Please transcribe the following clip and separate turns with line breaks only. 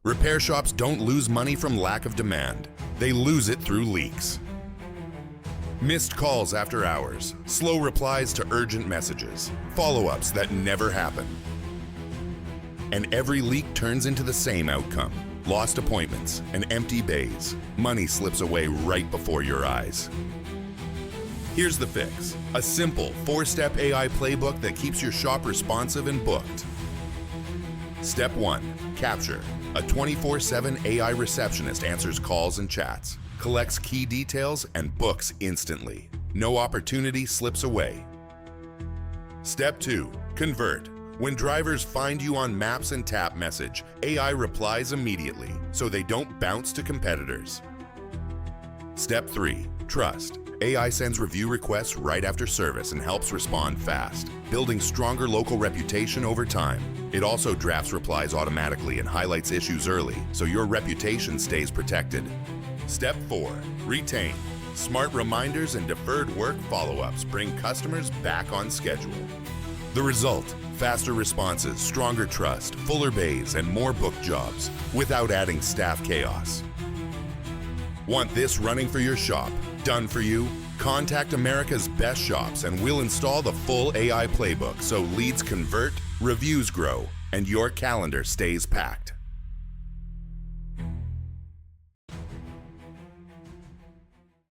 Repair shops don't lose money from lack of demand. They lose it through leaks. Missed calls after hours, slow replies to urgent messages, follow-ups that never happen. And every leak turns into the same outcome: lost appointments and empty bays. Money slips away right before your eyes. Here's the fix: a simple 4-step AI playbook that keeps your shop responsive and booked. Step 1. Capture. A 24/7 AI receptionist answers calls and chats, collects key details, and books instantly. No opportunity slips away. Step 2. Convert. When drivers find you on Maps and Tap message, AI replies immediately, so they don't bounce to competitors. Step 3. Trust. AI sends review requests right after service and helps respond fast, building stronger local reputation over time. It also drafts replies automatically and highlights issues early, so your reputation stays protected. Step 4. Retain. Smart reminders and deferred work follow-ups bring customers back on schedule. The result: faster responses, stronger trust, fuller bays, and more booked jobs, without adding staff chaos. Want this running for your shop, done for you? Contact America's best shops and we'll install the full AI playbook so leads convert, reviews grow, and your calendar stays packed.